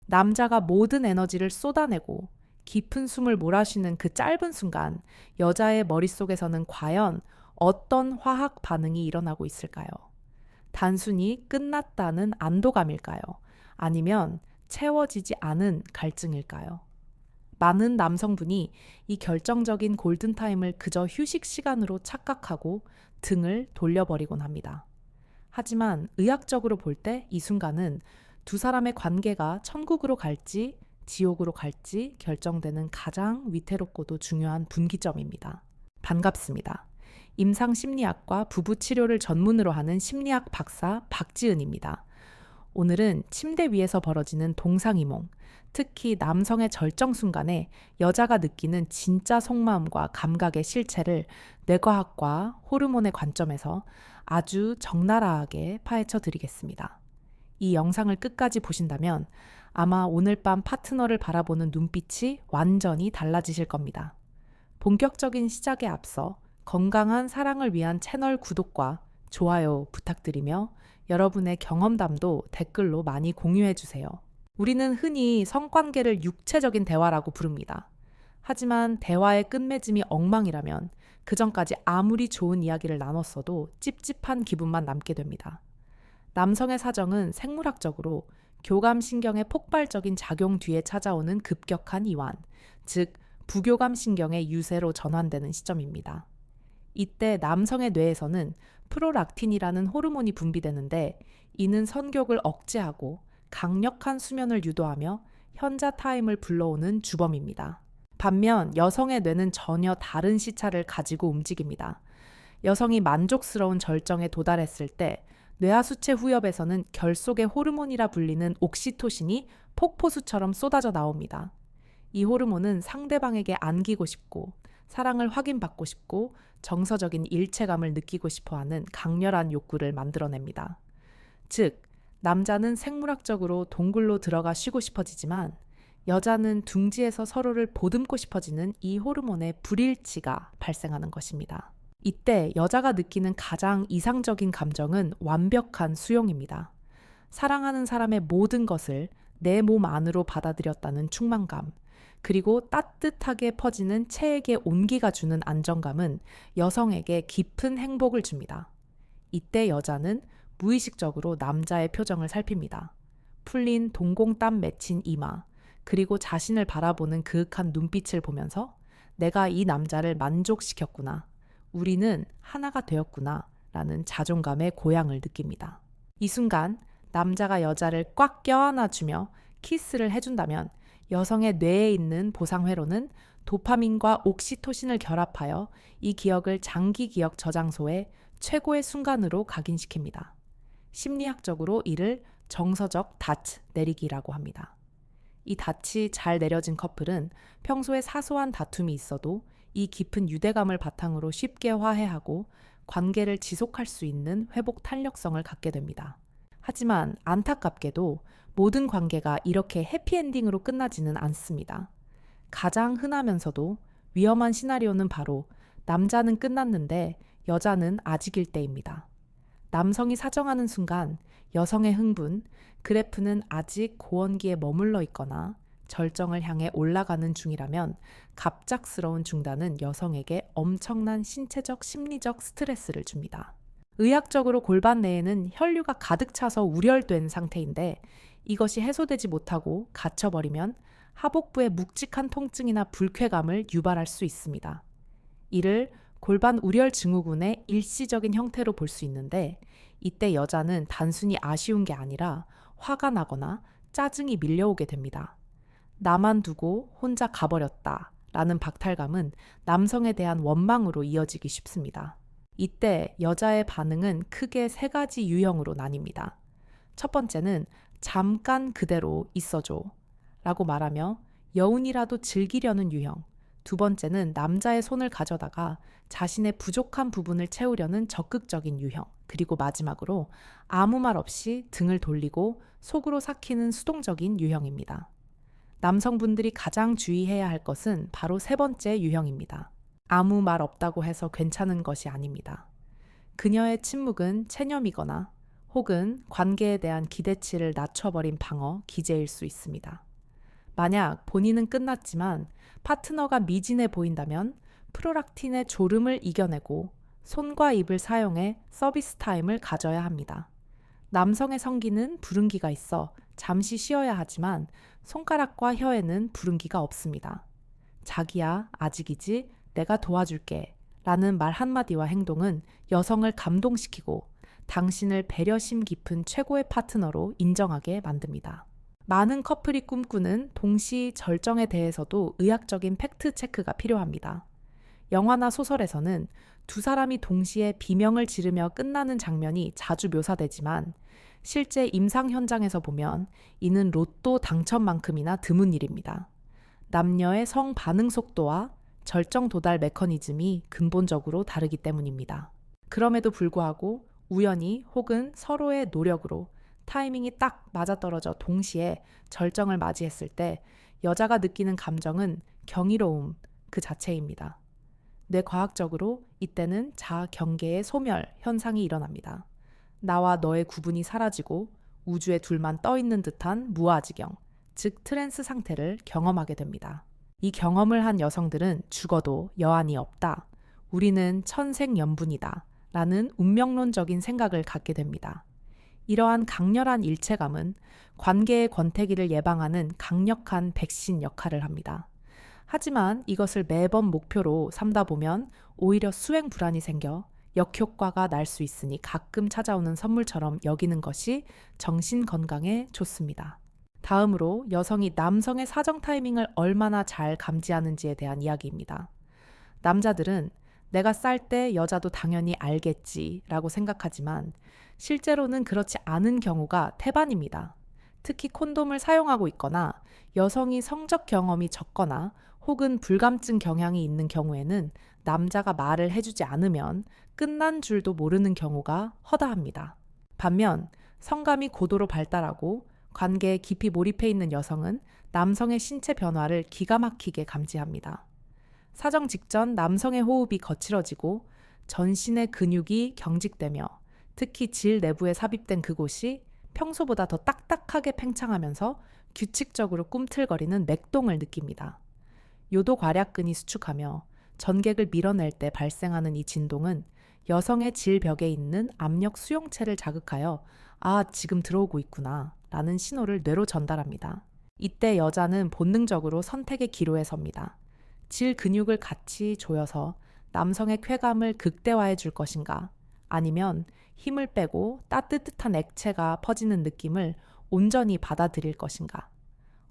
남자가 모든 에너지를 쏟아내고 깊은 숨을 몰아쉬는 그 짧은 순간 여자의 머릿속에서는 과연 어떤 화학 반응이 일어나고 있을까요? 단순히 끝났다는 안도감일까요? 아니면 채워지지 않은 갈증일까요? 많은 남성분이 이 결정적인 골든타임을 그저 휴식 시간으로 착각하고 등을 돌려버리곤 합니다. 하지만 의학적으로 볼 때 이 순간은 두 사람의 관계가 천국으로 갈지 지옥으로 갈지 결정되는 가장 위태롭고도 중요한 분기점입니다. 반갑습니다. 임상심리학과 부부치료를 전문으로 하는 심리학 박사 박지은입니다. 오늘은 침대 위에서 벌어지는 동상이몽, 특히 남성의 절정 순간에 여자가 느끼는 진짜 속마음과 감각의 실체를 뇌과학과 호르몬의 관점에서 아주 적나라하게 파헤쳐 드리겠습니다. 이 영상을 끝까지 보신다면 아마 오늘 밤 파트너를 바라보는 눈빛이 완전히 달라지실 겁니다. 본격적인 시작에 앞서 건강한 사랑을 위한 채널 구독과 좋아요 부탁드리며 여러분의 경험담도 댓글로 많이 공유해 주세요. 우리는 흔히 성관계를 육체적인 대화라고 부릅니다. 하지만 대화의 끝맺음이 엉망이라면 그 전까지 아무리 좋은 이야기를 나눴어도 찝찝한 기분만 남게 됩니다. 남성의 사정은 생물학적으로 교감신경의 폭발적인 작용 뒤에 찾아오는 급격한 이완, 즉 부교감신경의 유세로 전환되는 시점입니다. 이때 남성의 뇌에서는 프로락틴이라는 호르몬이 분비되는데 이는 성욕을 억제하고 강력한 수면을 유도하며 현자 타임을 불러오는 주범입니다. 반면 여성의 뇌는 전혀 다른 시차를 가지고 움직입니다. 여성이 만족스러운 절정에 도달했을 때 뇌하수체 후엽에서는 결속의 호르몬이라 불리는 옥시토신이 폭포수처럼 쏟아져 나옵니다. 이 호르몬은 상대방에게 안기고 싶고 사랑을 확인받고 싶고 정서적인 일체감을 느끼고 싶어하는 강렬한 욕구를 만들어냅니다. 즉, 남자는 생물학적으로 동굴로 들어가 쉬고 싶어지지만 여자는 둥지에서 서로를 보듬고 싶어지는 이 호르몬의 불일치가 발생하는 것입니다. 이때 여자가 느끼는 가장 이상적인 감정은 완벽한 수용입니다. 사랑하는 사람의 모든 것을 내 몸 안으로 받아들였다는 충만감, 그리고 따뜻하게 퍼지는 체액의 온기가 주는 안정감은 여성에게 깊은 행복을 줍니다. 이때 여자는 무의식적으로 남자의 표정을 살핍니다. 풀린 동공땀 맺힌 이마, 그리고 자신을 바라보는 그윽한 눈빛을 보면서 내가 이 남자를 만족시켰구나. 우리는 하나가 되었구나. 라는 자존감의 고향을 느낍니다. 이 순간 남자가 여자를 꽉 껴안아주며 키스를 해준다면 여성의 뇌에 있는 보상회로는 도파민과 옥시토신을 결합하여 이 기억을 장기 기억 저장소에 최고의 순간으로 각인시킵니다. 심리학적으로 이를 정서적 닷 내리기라고 합니다. 이 닻이 잘 내려진 커플은 평소에 사소한 다툼이 있어도 이 깊은 유대감을 바탕으로 쉽게 화해하고 관계를 지속할 수 있는 회복 탄력성을 갖게 됩니다. 하지만 안타깝게도 모든 관계가 이렇게 해피엔딩으로 끝나지는 않습니다. 가장 흔하면서도 위험한 시나리오는 바로 남자는 끝났는데 여자는 아직일 때입니다. 남성이 사정하는 순간 여성의 흥분, 그래프는 아직 고원기에 머물러 있거나 절정을 향해 올라가는 중이라면 갑작스러운 중단은 여성에게 엄청난 신체적, 심리적 스트레스를 줍니다. 의학적으로 골반 내에는 혈류가 가득 차서 우렬된 상태인데 이것이 해소되지 못하고 갇혀버리면 하복부의 묵직한 통증이나 불쾌감을 유발할 수 있습니다. 이를 골반 우렬 증후군의 일시적인 형태로 볼 수 있는데 이때 여자는 단순히 아쉬운 게 아니라 화가 나거나 짜증이 밀려오게 됩니다. 나만 두고 혼자 가버렸다 라는 박탈감은 남성에 대한 원망으로 이어지기 쉽습니다. 이때 여자의 반응은 크게 세 가지 유형으로 나뉩니다. 첫 번째는 잠깐 그대로 있어줘 라고 말하며 여운이라도 즐기려는 유형. 두 번째는 남자의 손을 가져다가 자신의 부족한 부분을 채우려는 적극적인 유형. 그리고 마지막으로 아무 말 없이 등을 돌리고 속으로 삭히는 수동적인 유형입니다. 남성분들이 가장 주의해야 할 것은 바로 세 번째 유형입니다. 아무 말 없다고 해서 괜찮은 것이 아닙니다. 그녀의 침묵은 체념이거나 혹은 관계에 대한 기대치를 낮춰버린 방어, 기제일 수 있습니다. 만약 본인은 끝났지만 파트너가 미진해 보인다면 프로락틴의 졸음을 이겨내고 손과 입을 사용해 서비스 타임을 가져야 합니다. 남성의 성기는 부릉기가 있어 잠시 쉬어야 하지만 손가락과 혀에는 부릉기가 없습니다. 자기야, 아직이지, 내가 도와줄게 라는 말 한마디와 행동은 여성을 감동시키고 당신을 배려심 깊은 최고의 파트너로 인정하게 만듭니다. 많은 커플이 꿈꾸는 동시 절정에 대해서도 의학적인 팩트 체크가 필요합니다. 영화나 소설에서는 두 사람이 동시에 비명을 지르며 끝나는 장면이 자주 묘사되지만 실제 임상 현장에서 보면 이는 로또 당첨만큼이나 드문 일입니다. 남녀의 성 반응 속도와 절정 도달 메커니즘이 근본적으로 다르기 때문입니다. 그럼에도 불구하고 우연히 혹은 서로의 노력으로 타이밍이 딱 맞아떨어져 동시에 절정을 맞이했을 때 여자가 느끼는 감정은 경이로움 그 자체입니다. 뇌과학적으로 이때는 자경계의 소멸 현상이 일어납니다. 나와 너의 구분이 사라지고 우주에 둘만 떠 있는 듯한 무아지경, 즉 트랜스 상태를 경험하게 됩니다. 이 경험을 한 여성들은 죽어도 여한이 없다. 우리는 천생연분이다. 라는 운명론적인 생각을 갖게 됩니다. 이러한 강렬한 일체감은 관계의 권태기를 예방하는 강력한 백신 역할을 합니다. 하지만 이것을 매번 목표로 삼다 보면 오히려 수행 불안이 생겨 역효과가 날 수 있으니 가끔 찾아오는 선물처럼 여기는 것이 정신 건강에 좋습니다. 다음으로 여성이 남성의 사정 타이밍을 얼마나 잘 감지하는지에 대한 이야기입니다. 남자들은 내가 쌀 때 여자도 당연히 알겠지 라고 생각하지만 실제로는 그렇지 않은 경우가 태반입니다. 특히 콘돔을 사용하고 있거나 여성이 성적 경험이 적거나 혹은 불감증 경향이 있는 경우에는 남자가 말을 해주지 않으면 끝난 줄도 모르는 경우가 허다합니다. 반면 성감이 고도로 발달하고 관계에 깊이 몰입해 있는 여성은 남성의 신체 변화를 기가 막히게 감지합니다. 사정 직전 남성의 호흡이 거칠어지고 전신의 근육이 경직되며 특히 질 내부에 삽입된 그곳이 평소보다 더 딱딱하게 팽창하면서 규칙적으로 꿈틀거리는 맥동을 느낍니다. 요도괄약근이 수축하며 전객을 밀어낼 때 발생하는 이 진동은 여성의 질벽에 있는 압력 수용체를 자극하여 아, 지금 들어오고 있구나 라는 신호를 뇌로 전달합니다. 이때 여자는 본능적으로 선택의 기로에 섭니다. 질 근육을 같이 조여서 남성의 쾌감을 극대화해 줄 것인가 아니면 힘을 빼고 따뜻한 액체가 퍼지는 느낌을 온전히 받아들일 것인가.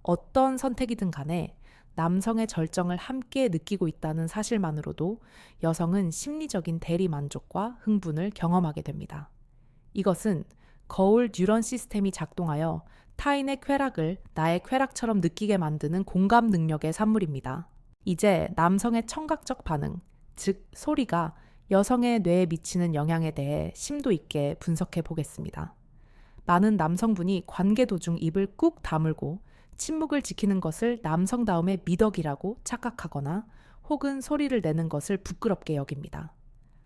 어떤 선택이든 간에 남성의 절정을 함께 느끼고 있다는 사실만으로도 여성은 심리적인 대리 만족과 흥분을 경험하게 됩니다. 이것은 거울 뉴런 시스템이 작동하여 타인의 쾌락을 나의 쾌락처럼 느끼게 만드는 공감 능력의 산물입니다. 이제 남성의 청각적 반응, 즉 소리가 여성의 뇌에 미치는 영향에 대해 심도 있게 분석해 보겠습니다. 많은 남성분이 관계 도중 입을 꾹 다물고 침묵을 지키는 것을 남성다움의 미덕이라고 착각하거나 혹은 소리를 내는 것을 부끄럽게 여깁니다.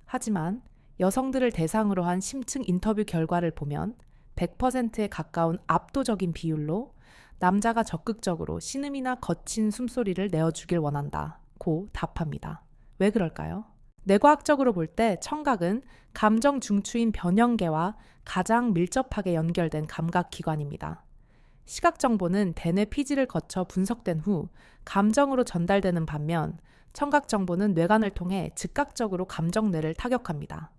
하지만 여성들을 대상으로 한 심층 인터뷰 결과를 보면 100%에 가까운 압도적인 비율로 남자가 적극적으로 신음이나 거친 숨소리를 내어주길 원한다고 답합니다. 왜 그럴까요? 뇌과학적으로 볼 때 청각은 감정 중추인 변형계와 가장 밀접하게 연결된 감각기관입니다. 시각 정보는 대뇌 피지를 거쳐 분석된 후 감정으로 전달되는 반면 청각 정보는 뇌관을 통해 즉각적으로 감정뇌를 타격합니다.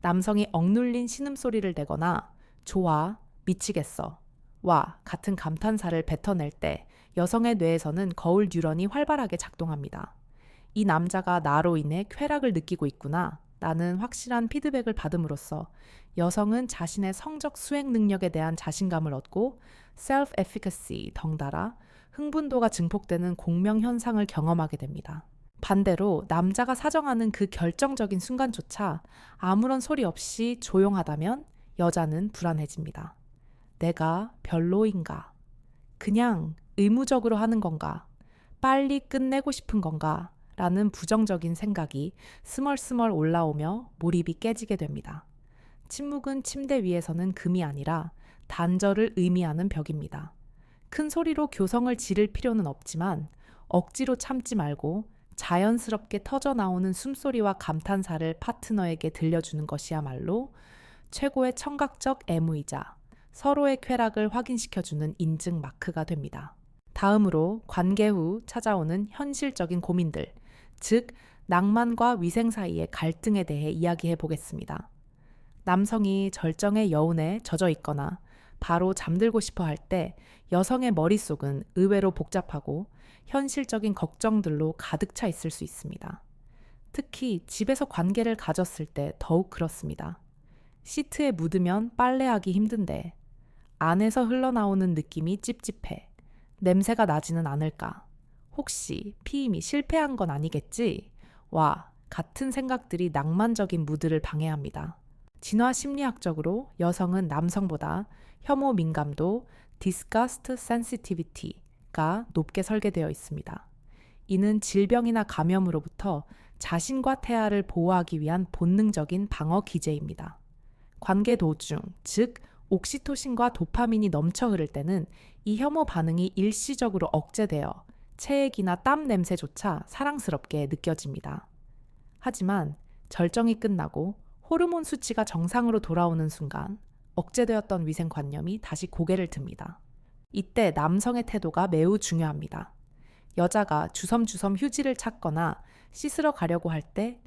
남성이 억눌린 신음소리를 내거나 좋아, 미치겠어, 와 같은 감탄사를 뱉어낼 때 여성의 뇌에서는 거울 뉴런이 활발하게 작동합니다. 이 남자가 나로 인해 쾌락을 느끼고 있구나 라는 확실한 피드백을 받음으로써 여성은 자신의 성적 수행 능력에 대한 자신감을 얻고 self-efficacy 덩달아 흥분도가 증폭되는 공명 현상을 경험하게 됩니다. 반대로 남자가 사정하는 그 결정적인 순간조차 아무런 소리 없이 조용하다면 여자는 불안해집니다. 내가 별로인가? 그냥 의무적으로 하는 건가? 빨리 끝내고 싶은 건가? 라는 부정적인 생각이 스멀스멀 올라오며 몰입이 깨지게 됩니다. 침묵은 침대 위에서는 금이 아니라 단절을 의미하는 벽입니다. 큰 소리로 교성을 지를 필요는 없지만 억지로 참지 말고 자연스럽게 터져 나오는 숨소리와 감탄사를 파트너에게 들려주는 것이야말로 최고의 청각적 애무이자 서로의 쾌락을 확인시켜주는 인증 마크가 됩니다. 다음으로 관계 후 찾아오는 현실적인 고민들, 즉 낭만과 위생 사이의 갈등에 대해 이야기해 보겠습니다. 남성이 절정의 여운에 젖어 있거나 바로 잠들고 싶어 할 때 여성의 머릿속은 의외로 복잡하고 현실적인 걱정들로 가득 차 있을 수 있습니다. 특히 집에서 관계를 가졌을 때 더욱 그렇습니다. 시트에 묻으면 빨래하기 힘든데 안에서 흘러나오는 느낌이 찝찝해. 냄새가 나지는 않을까? 혹시 피임이 실패한 건 아니겠지? 와, 같은 생각들이 낭만적인 무드를 방해합니다. 진화 심리학적으로 여성은 남성보다 혐오 민감도 disgust sensitivity가 높게 설계되어 있습니다. 이는 질병이나 감염으로부터 자신과 태아를 보호하기 위한 본능적인 방어 기제입니다. 관계 도중, 즉 옥시토신과 도파민이 넘쳐 흐를 때는 이 혐오 반응이 일시적으로 억제되어 체액이나 땀 냄새조차 사랑스럽게 느껴집니다. 하지만 절정이 끝나고 호르몬 수치가 정상으로 돌아오는 순간 억제되었던 위생관념이 다시 고개를 듭니다. 이때 남성의 태도가 매우 중요합니다. 여자가 주섬주섬 휴지를 찾거나 씻으러 가려고 할 때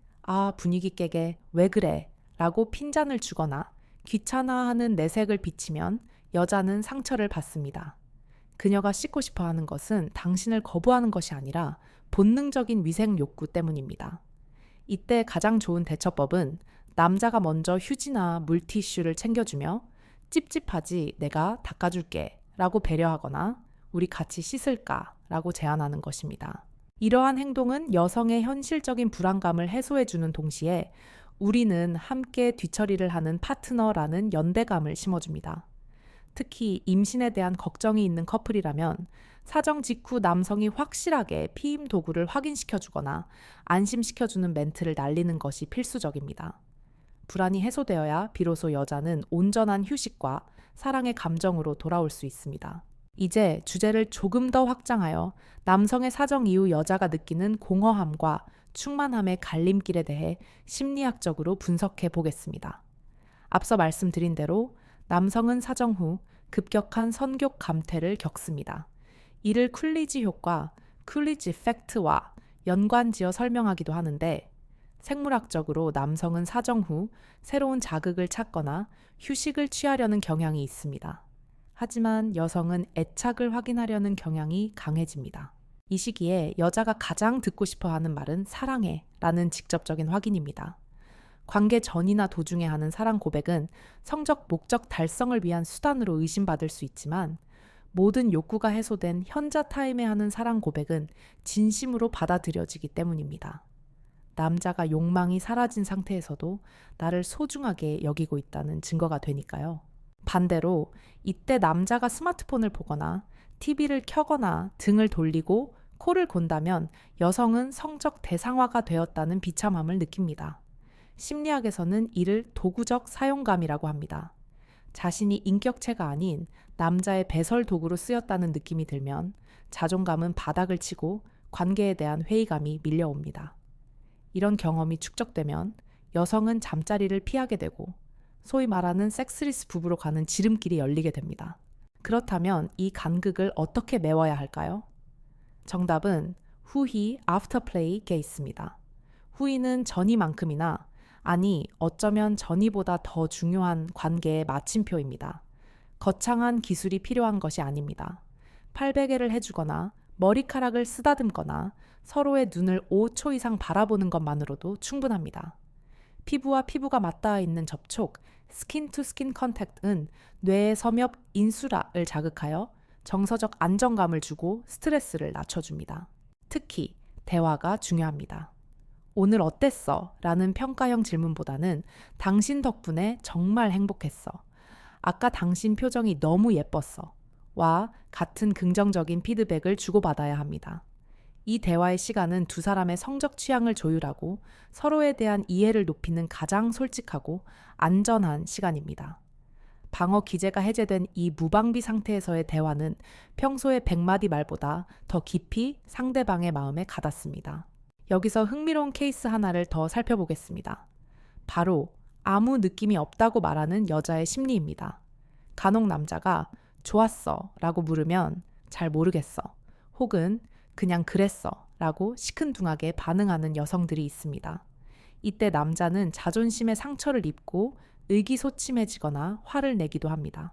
분위기 깨게 왜 그래? 라고 핀잔을 주거나 귀찮아하는 내색을 비치면 여자는 상처를 받습니다. 그녀가 씻고 싶어 하는 것은 당신을 거부하는 것이 아니라 본능적인 위생 욕구 때문입니다. 이때 가장 좋은 대처법은 남자가 먼저 휴지나 물티슈를 챙겨주며 찝찝하지 내가 닦아줄게 라고 배려하거나 우리 같이 씻을까 라고 제안하는 것입니다. 이러한 행동은 여성의 현실적인 불안감을 해소해주는 동시에 우리는 함께 뒤처리를 하는 파트너라는 연대감을 심어줍니다. 특히 임신에 대한 걱정이 있는 커플이라면 사정 직후 남성이 확실하게 피임 도구를 확인시켜주거나 안심시켜주는 멘트를 날리는 것이 필수적입니다. 불안이 해소되어야 비로소 여자는 온전한 휴식과 사랑의 감정으로 돌아올 수 있습니다. 이제 주제를 조금 더 확장하여 남성의 사정 이후 여자가 느끼는 공허함과 충만함의 갈림길에 대해 심리학적으로 분석해 보겠습니다. 앞서 말씀드린 대로 남성은 사정 후 급격한 성욕 감퇴를 겪습니다. 이를 쿨리지 효과, 쿨리지 이펙트와 연관지어 설명하기도 하는데 생물학적으로 남성은 사정 후 새로운 자극을 찾거나 휴식을 취하려는 경향이 있습니다. 하지만 여성은 애착을 확인하려는 경향이 강해집니다. 이 시기에 여자가 가장 듣고 싶어 하는 말은 사랑해 라는 직접적인 확인입니다. 관계 전이나 도중에 하는 사랑 고백은 성적 목적 달성을 위한 수단으로 의심받을 수 있지만 모든 욕구가 해소된 현자 타임에 하는 사랑 고백은 진심으로 받아들여지기 때문입니다. 남자가 욕망이 사라진 상태에서도 나를 소중하게 여기고 있다는 증거가 되니까요. 반대로 이때 남자가 스마트폰을 보거나 TV를 켜거나 등을 돌리고 코를 곤다면 여성은 성적 대상화가 되었다는 비참함을 느낍니다. 심리학에서는 이를 도구적 사용감이라고 합니다. 자신이 인격체가 아닌 남자의 배설 도구로 쓰였다는 느낌이 들면 자존감은 바닥을 치고 관계에 대한 회의감이 밀려옵니다. 이런 경험이 축적되면 여성은 잠자리를 피하게 되고 소위 말하는 섹스리스 부부로 가는 지름길이 열리게 됩니다. 그렇다면 이 간극을 어떻게 메워야 할까요? 정답은 후희, 아프터플레이에 있습니다. 후희는 전이만큼이나 아니 어쩌면 전이보다 더 중요한 관계의 마침표입니다. 거창한 기술이 필요한 것이 아닙니다. 팔베개를 해주거나 머리카락을 쓰다듬거나 서로의 눈을 5초 이상 바라보는 것만으로도 충분합니다. 피부와 피부가 맞닿아 있는 접촉, 스킨 투 스킨 컨택트는 뇌의 섬엽 인수라를 자극하여 정서적 안정감을 주고 스트레스를 낮춰줍니다. 특히 대화가 중요합니다. 오늘 어땠어? 라는 평가형 질문보다는 당신 덕분에 정말 행복했어. 아까 당신 표정이 너무 예뻤어. 와 같은 긍정적인 피드백을 주고받아야 합니다. 이 대화의 시간은 두 사람의 성적 취향을 조율하고 서로에 대한 이해를 높이는 가장 솔직하고 안전한 시간입니다. 방어 기제가 해제된 이 무방비 상태에서의 대화는 평소의 100마디 말보다 더 깊이 상대방의 마음에 가닿습니다. 여기서 흥미로운 케이스 하나를 더 살펴보겠습니다. 바로 아무 느낌이 없다고 말하는 여자의 심리입니다. 간혹 남자가 좋았어 라고 물으면 잘 모르겠어 혹은 그냥 그랬어 라고 시큰둥하게 반응하는 여성들이 있습니다. 이때 남자는 자존심의 상처를 입고 의기소침해지거나 화를 내기도 합니다.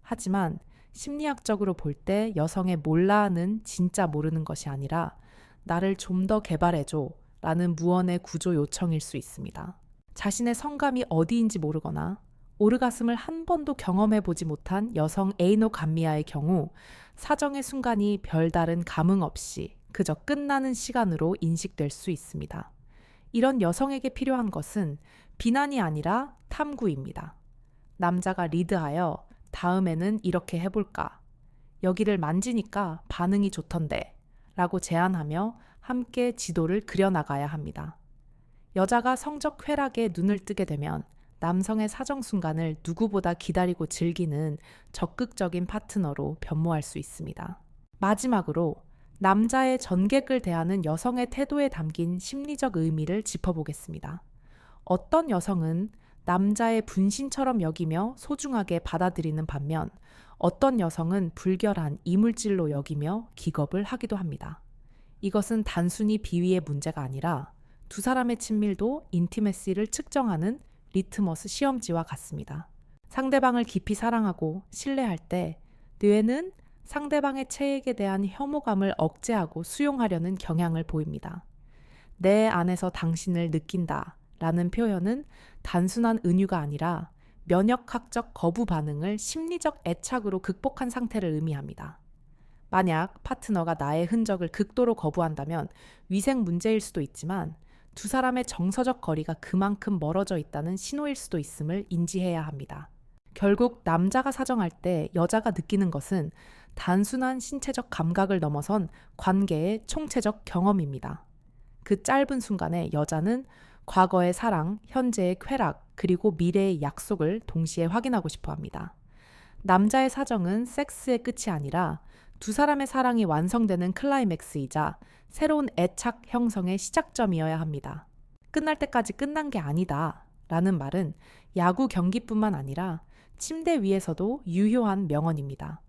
하지만 심리학적으로 볼 때 여성의 몰라는 진짜 모르는 것이 아니라 나를 좀 더 개발해줘 라는 무언의 구조 요청일 수 있습니다. 자신의 성감이 어디인지 모르거나 오르가슴을 한 번도 경험해보지 못한 여성 에이노감미아의 경우 사정의 순간이 별다른 감흥 없이 그저 끝나는 시간으로 인식될 수 있습니다. 이런 여성에게 필요한 것은 비난이 아니라 탐구입니다. 남자가 리드하여 다음에는 이렇게 해볼까? 여기를 만지니까 반응이 좋던데 라고 제안하며 함께 지도를 그려나가야 합니다. 여자가 성적 쾌락에 눈을 뜨게 되면 남성의 사정 순간을 누구보다 기다리고 즐기는 적극적인 파트너로 변모할 수 있습니다. 마지막으로 남자의 전객을 대하는 여성의 태도에 담긴 심리적 의미를 짚어보겠습니다. 어떤 여성은 남자의 분신처럼 여기며 소중하게 받아들이는 반면 어떤 여성은 불결한 이물질로 여기며 기겁을 하기도 합니다. 이것은 단순히 비위의 문제가 아니라 두 사람의 친밀도, 인티메시를 측정하는 리트머스 시험지와 같습니다. 상대방을 깊이 사랑하고 신뢰할 때 뇌는 상대방의 체액에 대한 혐오감을 억제하고 수용하려는 경향을 보입니다. 내 안에서 당신을 느낀다 라는 표현은 단순한 은유가 아니라 면역학적 거부 반응을 심리적 애착으로 극복한 상태를 의미합니다. 만약 파트너가 나의 흔적을 극도로 거부한다면 위생 문제일 수도 있지만 두 사람의 정서적 거리가 그만큼 멀어져 있다는 신호일 수도 있음을 인지해야 합니다. 결국 남자가 사정할 때 여자가 느끼는 것은 단순한 신체적 감각을 넘어선 관계의 총체적 경험입니다. 그 짧은 순간에 여자는 과거의 사랑, 현재의 쾌락, 그리고 미래의 약속을 동시에 확인하고 싶어 합니다. 남자의 사정은 섹스의 끝이 아니라 두 사람의 사랑이 완성되는 클라이맥스이자 새로운 애착 형성의 시작점이어야 합니다. 끝날 때까지 끝난 게 아니다 라는 말은 야구 경기뿐만 아니라 침대 위에서도 유효한 명언입니다.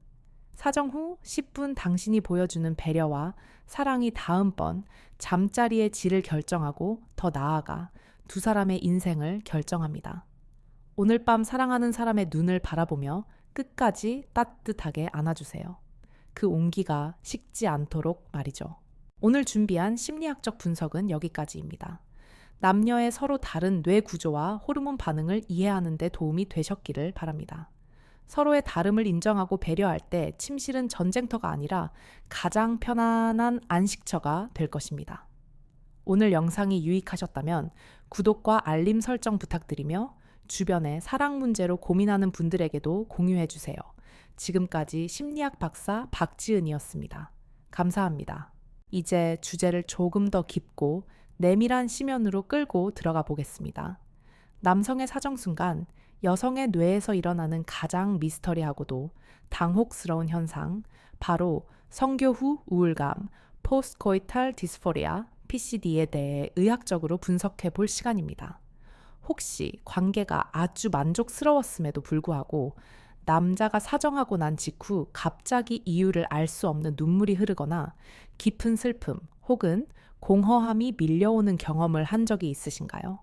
사정 후 10분 당신이 보여주는 배려와 사랑이 다음번 잠자리의 질을 결정하고 더 나아가 두 사람의 인생을 결정합니다. 오늘 밤 사랑하는 사람의 눈을 바라보며 끝까지 따뜻하게 안아주세요. 그 온기가 식지 않도록 말이죠. 오늘 준비한 심리학적 분석은 여기까지입니다. 남녀의 서로 다른 뇌 구조와 호르몬 반응을 이해하는 데 도움이 되셨기를 바랍니다. 서로의 다름을 인정하고 배려할 때 침실은 전쟁터가 아니라 가장 편안한 안식처가 될 것입니다. 오늘 영상이 유익하셨다면 구독과 알림 설정 부탁드리며 주변에 사랑 문제로 고민하는 분들에게도 공유해주세요. 지금까지 심리학 박사 박지은이었습니다. 감사합니다. 이제 주제를 조금 더 깊고 내밀한 시면으로 끌고 들어가 보겠습니다. 남성의 사정 순간, 여성의 뇌에서 일어나는 가장 미스터리하고도 당혹스러운 현상, 바로 성교 후 우울감, 포스트코이탈 디스포리아, PCD에 대해 의학적으로 분석해 볼 시간입니다. 혹시 관계가 아주 만족스러웠음에도 불구하고 남자가 사정하고 난 직후 갑자기 이유를 알 수 없는 눈물이 흐르거나 깊은 슬픔 혹은 공허함이 밀려오는 경험을 한 적이 있으신가요?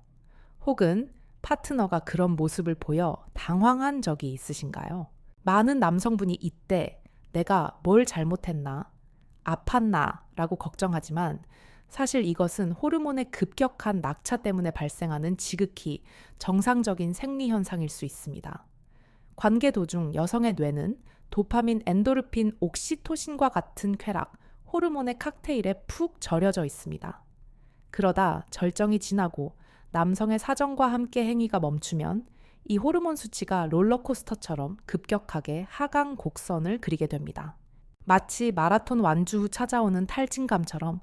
혹은 파트너가 그런 모습을 보여 당황한 적이 있으신가요? 많은 남성분이 이때 내가 뭘 잘못했나, 아팠나 라고 걱정하지만 사실 이것은 호르몬의 급격한 낙차 때문에 발생하는 지극히 정상적인 생리 현상일 수 있습니다. 관계 도중 여성의 뇌는 도파민, 엔도르핀, 옥시토신과 같은 쾌락, 호르몬의 칵테일에 푹 절여져 있습니다. 그러다 절정이 지나고 남성의 사정과 함께 행위가 멈추면 이 호르몬 수치가 롤러코스터처럼 급격하게 하강 곡선을 그리게 됩니다. 마치 마라톤 완주 후 찾아오는 탈진감처럼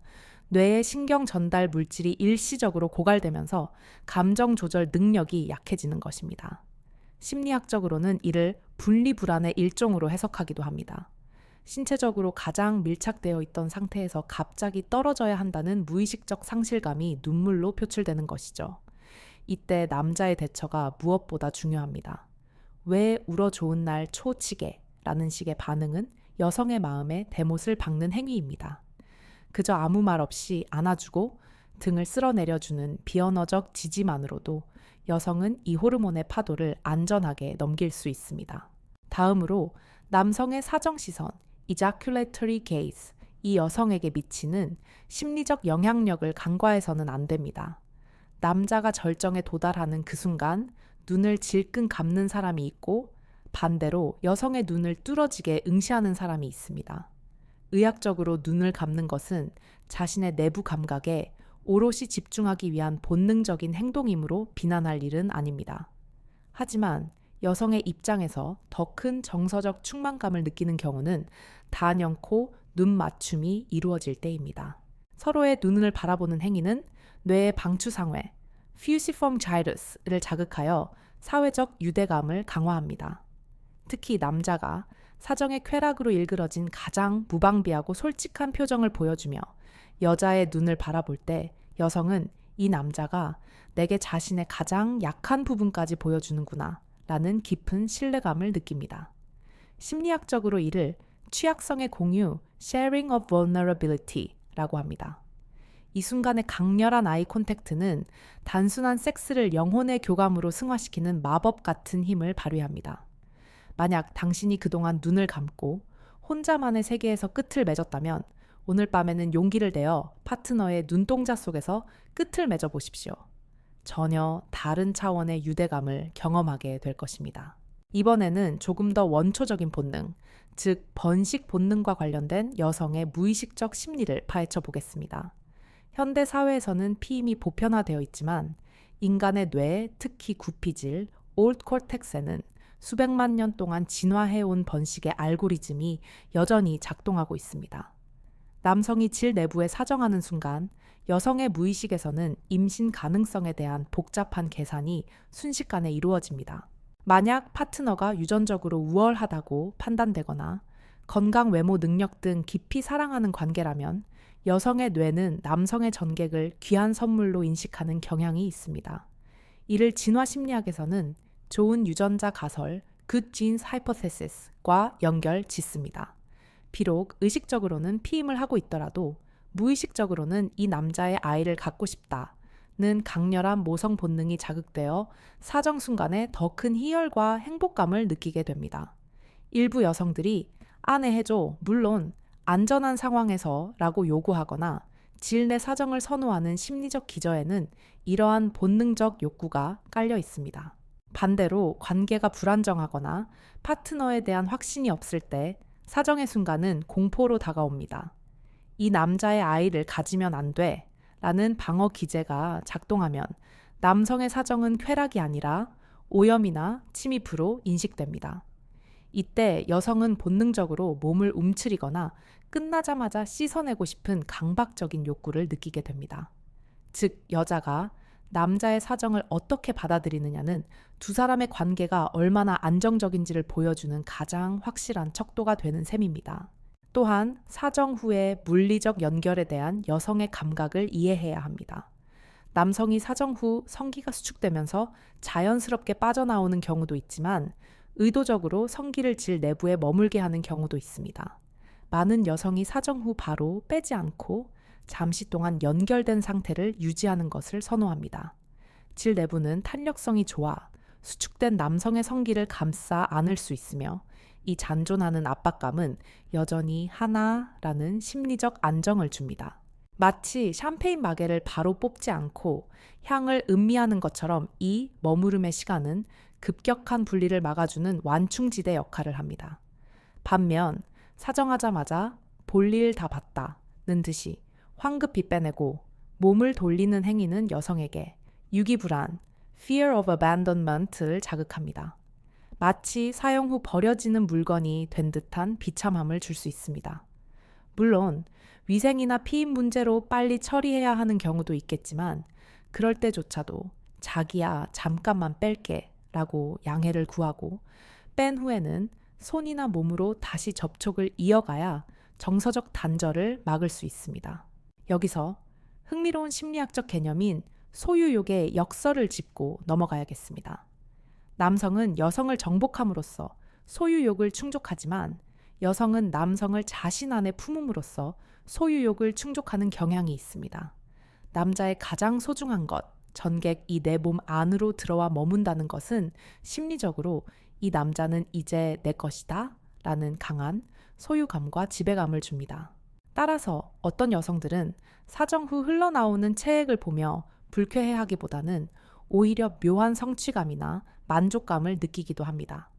뇌의 신경 전달 물질이 일시적으로 고갈되면서 감정 조절 능력이 약해지는 것입니다. 심리학적으로는 이를 분리불안의 일종으로 해석하기도 합니다. 신체적으로 가장 밀착되어 있던 상태에서 갑자기 떨어져야 한다는 무의식적 상실감이 눈물로 표출되는 것이죠. 이때 남자의 대처가 무엇보다 중요합니다. 왜 울어 좋은 날 초치게 라는 식의 반응은 여성의 마음에 대못을 박는 행위입니다. 그저 아무 말 없이 안아주고 등을 쓸어내려주는 비언어적 지지만으로도 여성은 이 호르몬의 파도를 안전하게 넘길 수 있습니다. 다음으로 남성의 사정시선, ejaculatory gaze, 이 여성에게 미치는 심리적 영향력을 간과해서는 안 됩니다. 남자가 절정에 도달하는 그 순간 눈을 질끈 감는 사람이 있고 반대로 여성의 눈을 뚫어지게 응시하는 사람이 있습니다. 의학적으로 눈을 감는 것은 자신의 내부 감각에 오롯이 집중하기 위한 본능적인 행동이므로 비난할 일은 아닙니다. 하지만 여성의 입장에서 더 큰 정서적 충만감을 느끼는 경우는 단연코 눈 맞춤이 이루어질 때입니다. 서로의 눈을 바라보는 행위는 뇌의 방추상회, fusiform gyrus를 자극하여 사회적 유대감을 강화합니다. 특히 남자가 사정의 쾌락으로 일그러진 가장 무방비하고 솔직한 표정을 보여주며 여자의 눈을 바라볼 때 여성은 이 남자가 내게 자신의 가장 약한 부분까지 보여주는구나 라는 깊은 신뢰감을 느낍니다. 심리학적으로 이를 취약성의 공유, sharing of vulnerability 라고 합니다. 이 순간의 강렬한 아이 콘택트는 단순한 섹스를 영혼의 교감으로 승화시키는 마법 같은 힘을 발휘합니다. 만약 당신이 그동안 눈을 감고 혼자만의 세계에서 끝을 맺었다면 오늘 밤에는 용기를 내어 파트너의 눈동자 속에서 끝을 맺어 보십시오. 전혀 다른 차원의 유대감을 경험하게 될 것입니다. 이번에는 조금 더 원초적인 본능, 즉 번식 본능과 관련된 여성의 무의식적 심리를 파헤쳐 보겠습니다. 현대 사회에서는 피임이 보편화되어 있지만 인간의 뇌, 특히 구피질, 올드 콜텍스에는 수백만 년 동안 진화해온 번식의 알고리즘이 여전히 작동하고 있습니다. 남성이 질 내부에 사정하는 순간 여성의 무의식에서는 임신 가능성에 대한 복잡한 계산이 순식간에 이루어집니다. 만약 파트너가 유전적으로 우월하다고 판단되거나 건강 외모 능력 등 깊이 사랑하는 관계라면 여성의 뇌는 남성의 전객을 귀한 선물로 인식하는 경향이 있습니다. 이를 진화 심리학에서는 좋은 유전자 가설, Good Genes Hypothesis과 연결 짓습니다. 비록 의식적으로는 피임을 하고 있더라도 무의식적으로는 이 남자의 아이를 갖고 싶다는 강렬한 모성 본능이 자극되어 사정 순간에 더 큰 희열과 행복감을 느끼게 됩니다. 일부 여성들이 아내 해줘, 물론 안전한 상황에서 라고 요구하거나 질 내 사정을 선호하는 심리적 기저에는 이러한 본능적 욕구가 깔려 있습니다. 반대로 관계가 불안정하거나 파트너에 대한 확신이 없을 때 사정의 순간은 공포로 다가옵니다. 이 남자의 아이를 가지면 안 돼 라는 방어 기제가 작동하면 남성의 사정은 쾌락이 아니라 오염이나 침입으로 인식됩니다. 이때 여성은 본능적으로 몸을 움츠리거나 끝나자마자 씻어내고 싶은 강박적인 욕구를 느끼게 됩니다. 즉, 여자가 남자의 사정을 어떻게 받아들이느냐는 두 사람의 관계가 얼마나 안정적인지를 보여주는 가장 확실한 척도가 되는 셈입니다. 또한 사정 후의 물리적 연결에 대한 여성의 감각을 이해해야 합니다. 남성이 사정 후 성기가 수축되면서 자연스럽게 빠져나오는 경우도 있지만 의도적으로 성기를 질 내부에 머물게 하는 경우도 있습니다. 많은 여성이 사정 후 바로 빼지 않고 잠시 동안 연결된 상태를 유지하는 것을 선호합니다. 질 내부는 탄력성이 좋아 수축된 남성의 성기를 감싸 안을 수 있으며 이 잔존하는 압박감은 여전히 하나라는 심리적 안정을 줍니다. 마치 샴페인 마개를 바로 뽑지 않고 향을 음미하는 것처럼 이 머무름의 시간은 급격한 분리를 막아주는 완충지대 역할을 합니다. 반면 사정하자마자 볼일 다 봤다는 듯이 황급히 빼내고 몸을 돌리는 행위는 여성에게 유기불안, fear of abandonment를 자극합니다. 마치 사용 후 버려지는 물건이 된 듯한 비참함을 줄 수 있습니다. 물론 위생이나 피임 문제로 빨리 처리해야 하는 경우도 있겠지만 그럴 때조차도 자기야 잠깐만 뺄게 라고 양해를 구하고 뺀 후에는 손이나 몸으로 다시 접촉을 이어가야 정서적 단절을 막을 수 있습니다. 여기서 흥미로운 심리학적 개념인 소유욕의 역설을 짚고 넘어가야겠습니다. 남성은 여성을 정복함으로써 소유욕을 충족하지만 여성은 남성을 자신 안에 품음으로써 소유욕을 충족하는 경향이 있습니다. 남자의 가장 소중한 것, 전객 이 내 몸 안으로 들어와 머문다는 것은 심리적으로 이 남자는 이제 내 것이다 라는 강한 소유감과 지배감을 줍니다. 따라서 어떤 여성들은 사정 후 흘러나오는 체액을 보며 불쾌해하기보다는 오히려 묘한 성취감이나 만족감을 느끼기도 합니다.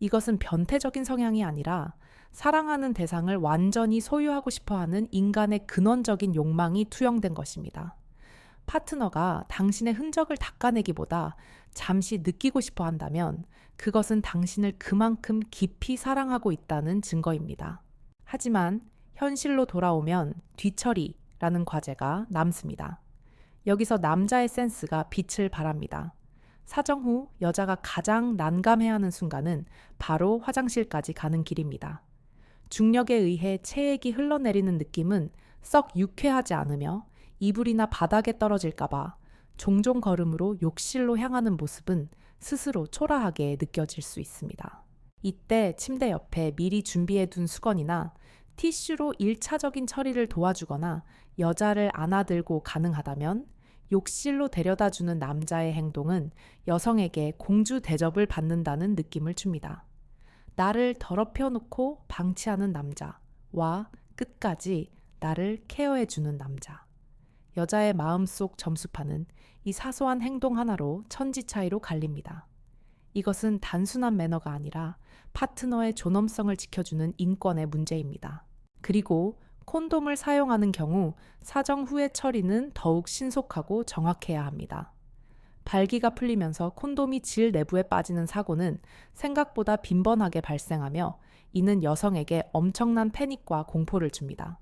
이것은 변태적인 성향이 아니라 사랑하는 대상을 완전히 소유하고 싶어하는 인간의 근원적인 욕망이 투영된 것입니다. 파트너가 당신의 흔적을 닦아내기보다 잠시 느끼고 싶어 한다면 그것은 당신을 그만큼 깊이 사랑하고 있다는 증거입니다. 하지만 현실로 돌아오면 뒤처리라는 과제가 남습니다. 여기서 남자의 센스가 빛을 발합니다. 사정 후 여자가 가장 난감해하는 순간은 바로 화장실까지 가는 길입니다. 중력에 의해 체액이 흘러내리는 느낌은 썩 유쾌하지 않으며 이불이나 바닥에 떨어질까봐 종종 걸음으로 욕실로 향하는 모습은 스스로 초라하게 느껴질 수 있습니다. 이때 침대 옆에 미리 준비해둔 수건이나 티슈로 1차적인 처리를 도와주거나 여자를 안아들고 가능하다면 욕실로 데려다주는 남자의 행동은 여성에게 공주 대접을 받는다는 느낌을 줍니다. 나를 더럽혀 놓고 방치하는 남자와 끝까지 나를 케어해주는 남자. 여자의 마음속 점수판은 이 사소한 행동 하나로 천지 차이로 갈립니다. 이것은 단순한 매너가 아니라 파트너의 존엄성을 지켜주는 인권의 문제입니다. 그리고 콘돔을 사용하는 경우 사정 후의 처리는 더욱 신속하고 정확해야 합니다. 발기가 풀리면서 콘돔이 질 내부에 빠지는 사고는 생각보다 빈번하게 발생하며 이는 여성에게 엄청난 패닉과 공포를 줍니다.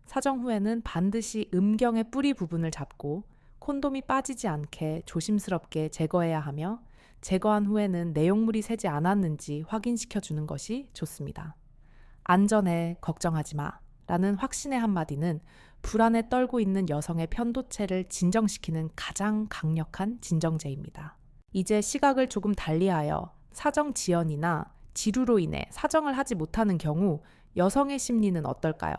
사정 후에는 반드시 음경의 뿌리 부분을 잡고 콘돔이 빠지지 않게 조심스럽게 제거해야 하며 제거한 후에는 내용물이 새지 않았는지 확인시켜 주는 것이 좋습니다. 안전해, 걱정하지 마 라는 확신의 한마디는 불안에 떨고 있는 여성의 편도체를 진정시키는 가장 강력한 진정제입니다. 이제 시각을 조금 달리하여 사정 지연이나 지루로 인해 사정을 하지 못하는 경우 여성의 심리는 어떨까요?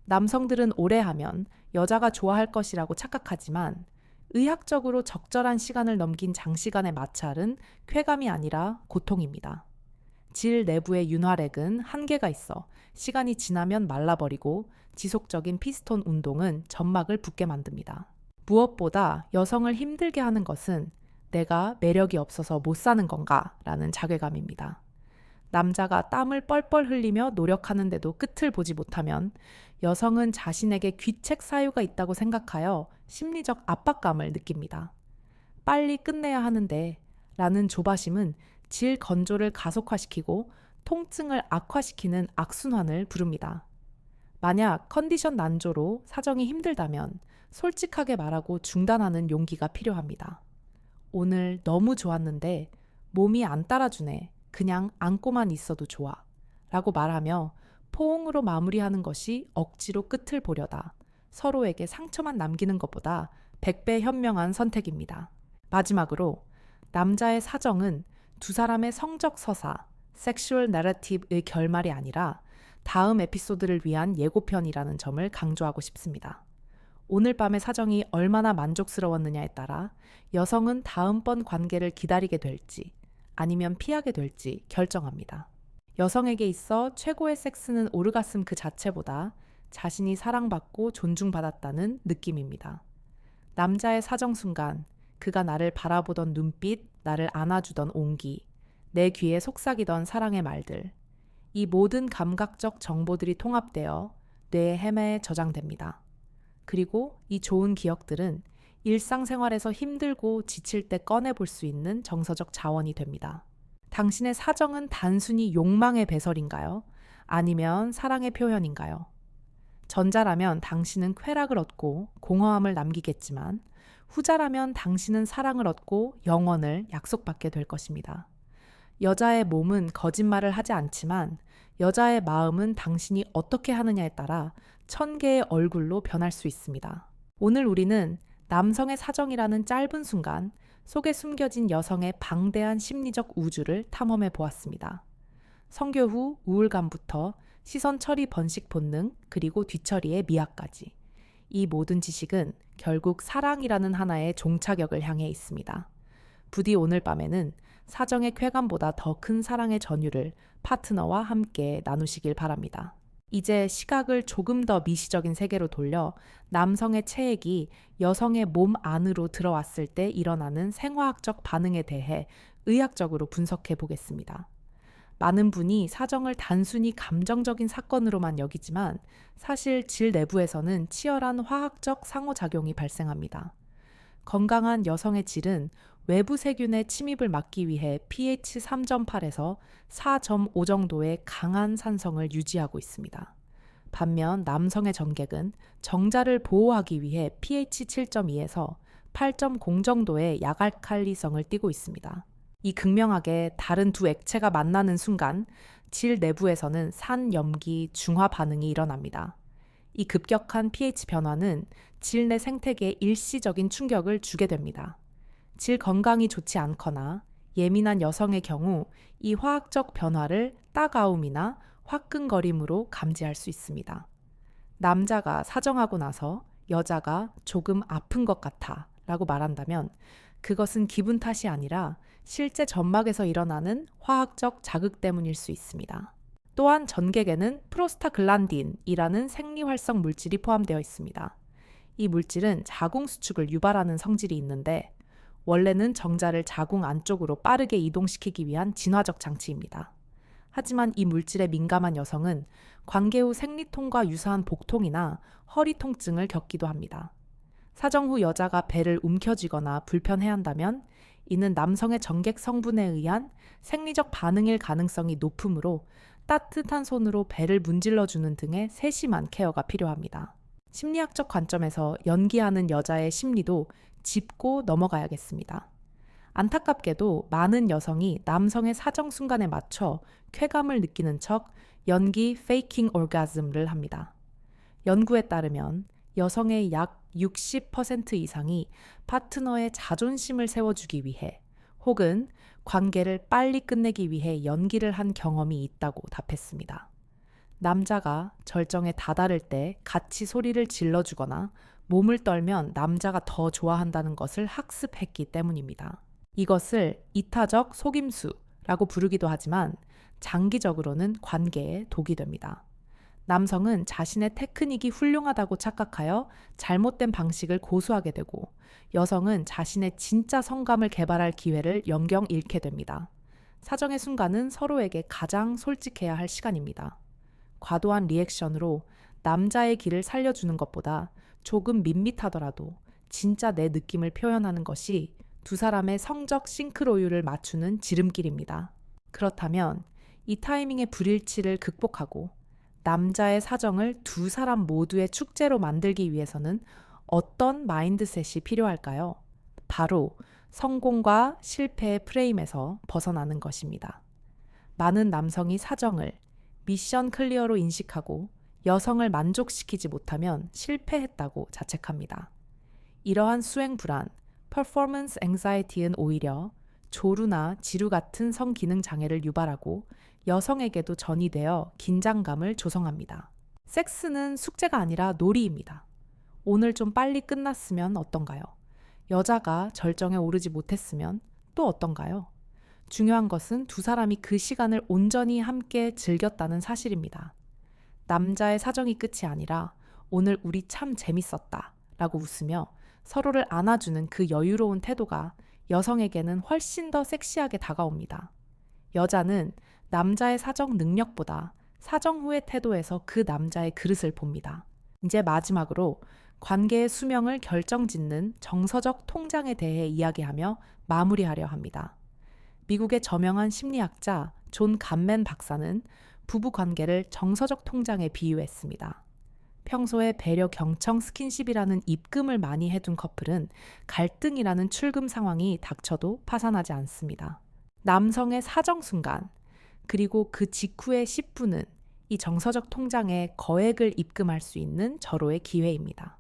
남성들은 오래 하면 여자가 좋아할 것이라고 착각하지만 의학적으로 적절한 시간을 넘긴 장시간의 마찰은 쾌감이 아니라 고통입니다. 질 내부의 윤활액은 한계가 있어 시간이 지나면 말라버리고 지속적인 피스톤 운동은 점막을 붓게 만듭니다. 무엇보다 여성을 힘들게 하는 것은 내가 매력이 없어서 못 사는 건가 라는 자괴감입니다. 남자가 땀을 뻘뻘 흘리며 노력하는데도 끝을 보지 못하면 여성은 자신에게 귀책 사유가 있다고 생각하여 심리적 압박감을 느낍니다. 빨리 끝내야 하는데 라는 조바심은 질 건조를 가속화시키고 통증을 악화시키는 악순환을 부릅니다. 만약 컨디션 난조로 사정이 힘들다면 솔직하게 말하고 중단하는 용기가 필요합니다. 오늘 너무 좋았는데 몸이 안 따라주네. 그냥 안고만 있어도 좋아. 라고 말하며 포옹으로 마무리하는 것이 억지로 끝을 보려다 서로에게 상처만 남기는 것보다 100배 현명한 선택입니다. 마지막으로 남자의 사정은 두 사람의 성적 서사, 섹슈얼 내러티브의 결말이 아니라 다음 에피소드를 위한 예고편이라는 점을 강조하고 싶습니다. 오늘 밤의 사정이 얼마나 만족스러웠느냐에 따라 여성은 다음번 관계를 기다리게 될지 아니면 피하게 될지 결정합니다. 여성에게 있어 최고의 섹스는 오르가슴 그 자체보다 자신이 사랑받고 존중받았다는 느낌입니다. 남자의 사정 순간, 그가 나를 바라보던 눈빛, 나를 안아주던 온기, 내 귀에 속삭이던 사랑의 말들, 이 모든 감각적 정보들이 통합되어 뇌의 해매에 저장됩니다. 그리고 이 좋은 기억들은 일상생활에서 힘들고 지칠 때 꺼내볼 수 있는 정서적 자원이 됩니다. 당신의 사정은 단순히 욕망의 배설인가요? 아니면 사랑의 표현인가요? 전자라면 당신은 쾌락을 얻고 공허함을 남기겠지만 후자라면 당신은 사랑을 얻고 영원을 약속받게 될 것입니다. 여자의 몸은 거짓말을 하지 않지만 여자의 마음은 당신이 어떻게 하느냐에 따라 1000개의 얼굴로 변할 수 있습니다. 오늘 우리는 남성의 사정이라는 짧은 순간 속에 숨겨진 여성의 방대한 심리적 우주를 탐험해 보았습니다. 성교 후 우울감부터 시선 처리 번식 본능 그리고 뒤처리의 미학까지 이 모든 지식은 결국 사랑이라는 하나의 종착역을 향해 있습니다. 부디 오늘 밤에는 사정의 쾌감보다 더 큰 사랑의 전율을 파트너와 함께 나누시길 바랍니다. 이제 시각을 조금 더 미시적인 세계로 돌려 남성의 체액이 여성의 몸 안으로 들어왔을 때 일어나는 생화학적 반응에 대해 의학적으로 분석해 보겠습니다. 많은 분이 사정을 단순히 감정적인 사건으로만 여기지만 사실 질 내부에서는 치열한 화학적 상호작용이 발생합니다. 건강한 여성의 질은 외부 세균의 침입을 막기 위해 pH 3.8에서 4.5 정도의 강한 산성을 유지하고 있습니다. 반면 남성의 정객은 정자를 보호하기 위해 pH 7.2에서 8.0 정도의 약알칼리성을 띠고 있습니다. 이 극명하게 다른 두 액체가 만나는 순간 질 내부에서는 산염기 중화 반응이 일어납니다. 이 급격한 pH 변화는 질 내 생태계에 일시적인 충격을 주게 됩니다. 질 건강이 좋지 않거나 예민한 여성의 경우 이 화학적 변화를 따가움이나 화끈거림으로 감지할 수 있습니다. 남자가 사정하고 나서 여자가 조금 아픈 것 같아 라고 말한다면 그것은 기분 탓이 아니라 실제 점막에서 일어나는 화학적 자극 때문일 수 있습니다. 또한 전객에는 프로스타글란딘이라는 생리활성 물질이 포함되어 있습니다. 이 물질은 자궁 수축을 유발하는 성질이 있는데 원래는 정자를 자궁 안쪽으로 빠르게 이동시키기 위한 진화적 장치입니다. 하지만 이 물질에 민감한 여성은 관계 후 생리통과 유사한 복통이나 허리 통증을 겪기도 합니다. 사정 후 여자가 배를 움켜쥐거나 불편해한다면 이는 남성의 정객 성분에 의한 생리적 반응일 가능성이 높으므로 따뜻한 손으로 배를 문질러주는 등의 세심한 케어가 필요합니다. 심리학적 관점에서 연기하는 여자의 심리도 짚고 넘어가야겠습니다. 안타깝게도 많은 여성이 남성의 사정 순간에 맞춰 쾌감을 느끼는 척 연기 faking orgasm를 합니다. 연구에 따르면 여성의 약 60% 이상이 파트너의 자존심을 세워주기 위해 혹은 관계를 빨리 끝내기 위해 연기를 한 경험이 있다고 답했습니다. 남자가 절정에 다다를 때 같이 소리를 질러주거나 몸을 떨면 남자가 더 좋아한다는 것을 학습했기 때문입니다. 이것을 이타적 속임수라고 부르기도 하지만 장기적으로는 관계에 독이 됩니다. 남성은 자신의 테크닉이 훌륭하다고 착각하여 잘못된 방식을 고수하게 되고 여성은 자신의 진짜 성감을 개발할 기회를 영경 잃게 됩니다. 사정의 순간은 서로에게 가장 솔직해야 할 시간입니다. 과도한 리액션으로 남자의 길을 살려주는 것보다 조금 밋밋하더라도 진짜 내 느낌을 표현하는 것이 두 사람의 성적 싱크로율을 맞추는 지름길입니다. 그렇다면 이 타이밍의 불일치를 극복하고 남자의 사정을 두 사람 모두의 축제로 만들기 위해서는 어떤 마인드셋이 필요할까요? 바로 성공과 실패의 프레임에서 벗어나는 것입니다. 많은 남성이 사정을 미션 클리어로 인식하고 여성을 만족시키지 못하면 실패했다고 자책합니다. 이러한 수행 불안, 퍼포먼스 앵자이티는 오히려 조루나 지루 같은 성기능 장애를 유발하고 여성에게도 전이되어 긴장감을 조성합니다. 섹스는 숙제가 아니라 놀이입니다. 오늘 좀 빨리 끝났으면 어떤가요? 여자가 절정에 오르지 못했으면 또 어떤가요? 중요한 것은 두 사람이 그 시간을 온전히 함께 즐겼다는 사실입니다. 남자의 사정이 끝이 아니라 오늘 우리 참 재밌었다 라고 웃으며 서로를 안아주는 그 여유로운 태도가 여성에게는 훨씬 더 섹시하게 다가옵니다. 여자는 남자의 사정 능력보다 사정 후의 태도에서 그 남자의 그릇을 봅니다. 이제 마지막으로 관계의 수명을 결정짓는 정서적 통장에 대해 이야기하며 마무리하려 합니다. 미국의 저명한 심리학자 존 갓맨 박사는 부부 관계를 정서적 통장에 비유했습니다. 평소에 배려 경청 스킨십이라는 입금을 많이 해둔 커플은 갈등이라는 출금 상황이 닥쳐도 파산하지 않습니다. 남성의 사정 순간, 그리고 그 직후의 10분은 이 정서적 통장에 거액을 입금할 수 있는 절호의 기회입니다.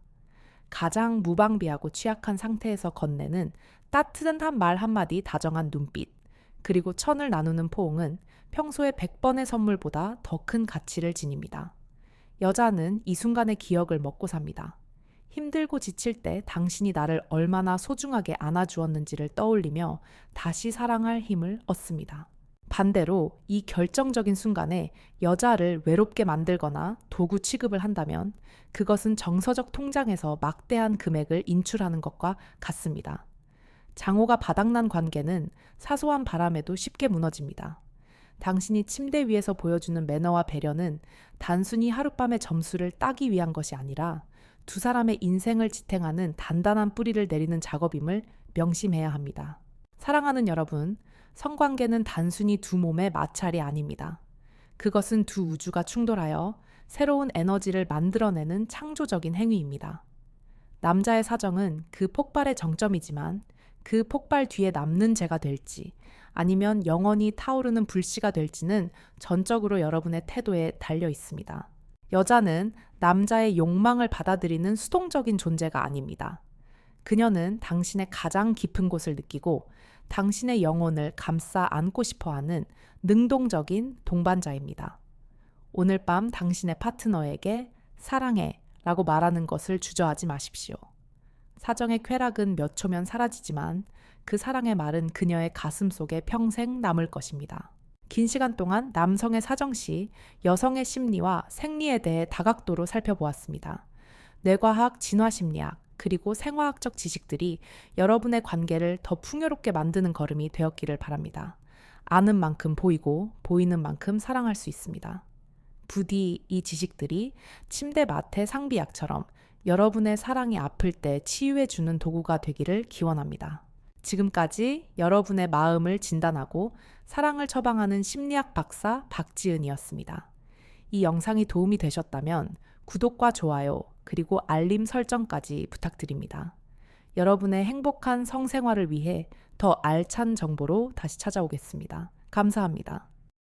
가장 무방비하고 취약한 상태에서 건네는 따뜻한 말 한마디, 다정한 눈빛, 그리고 천을 나누는 포옹은 평소의 100번의 선물보다 더 큰 가치를 지닙니다. 여자는 이 순간의 기억을 먹고 삽니다. 힘들고 지칠 때 당신이 나를 얼마나 소중하게 안아주었는지를 떠올리며 다시 사랑할 힘을 얻습니다. 반대로 이 결정적인 순간에 여자를 외롭게 만들거나 도구 취급을 한다면 그것은 정서적 통장에서 막대한 금액을 인출하는 것과 같습니다. 장호가 바닥난 관계는 사소한 바람에도 쉽게 무너집니다. 당신이 침대 위에서 보여주는 매너와 배려는 단순히 하룻밤의 점수를 따기 위한 것이 아니라 두 사람의 인생을 지탱하는 단단한 뿌리를 내리는 작업임을 명심해야 합니다. 사랑하는 여러분, 성관계는 단순히 두 몸의 마찰이 아닙니다. 그것은 두 우주가 충돌하여 새로운 에너지를 만들어내는 창조적인 행위입니다. 남자의 사정은 그 폭발의 정점이지만 그 폭발 뒤에 남는 재가 될지 아니면 영원히 타오르는 불씨가 될지는 전적으로 여러분의 태도에 달려 있습니다. 여자는 남자의 욕망을 받아들이는 수동적인 존재가 아닙니다. 그녀는 당신의 가장 깊은 곳을 느끼고 당신의 영혼을 감싸 안고 싶어하는 능동적인 동반자입니다. 오늘 밤 당신의 파트너에게 사랑해 라고 말하는 것을 주저하지 마십시오. 사정의 쾌락은 몇 초면 사라지지만 그 사랑의 말은 그녀의 가슴 속에 평생 남을 것입니다. 긴 시간 동안 남성의 사정 시 여성의 심리와 생리에 대해 다각도로 살펴보았습니다. 뇌과학, 진화심리학, 그리고 생화학적 지식들이 여러분의 관계를 더 풍요롭게 만드는 걸음이 되었기를 바랍니다. 아는 만큼 보이고 보이는 만큼 사랑할 수 있습니다. 부디 이 지식들이 침대 마태 상비약처럼 여러분의 사랑이 아플 때 치유해주는 도구가 되기를 기원합니다. 지금까지 여러분의 마음을 진단하고 사랑을 처방하는 심리학 박사 박지은이었습니다. 이 영상이 도움이 되셨다면 구독과 좋아요, 그리고 알림 설정까지 부탁드립니다. 여러분의 행복한 성생활을 위해 더 알찬 정보로 다시 찾아오겠습니다. 감사합니다.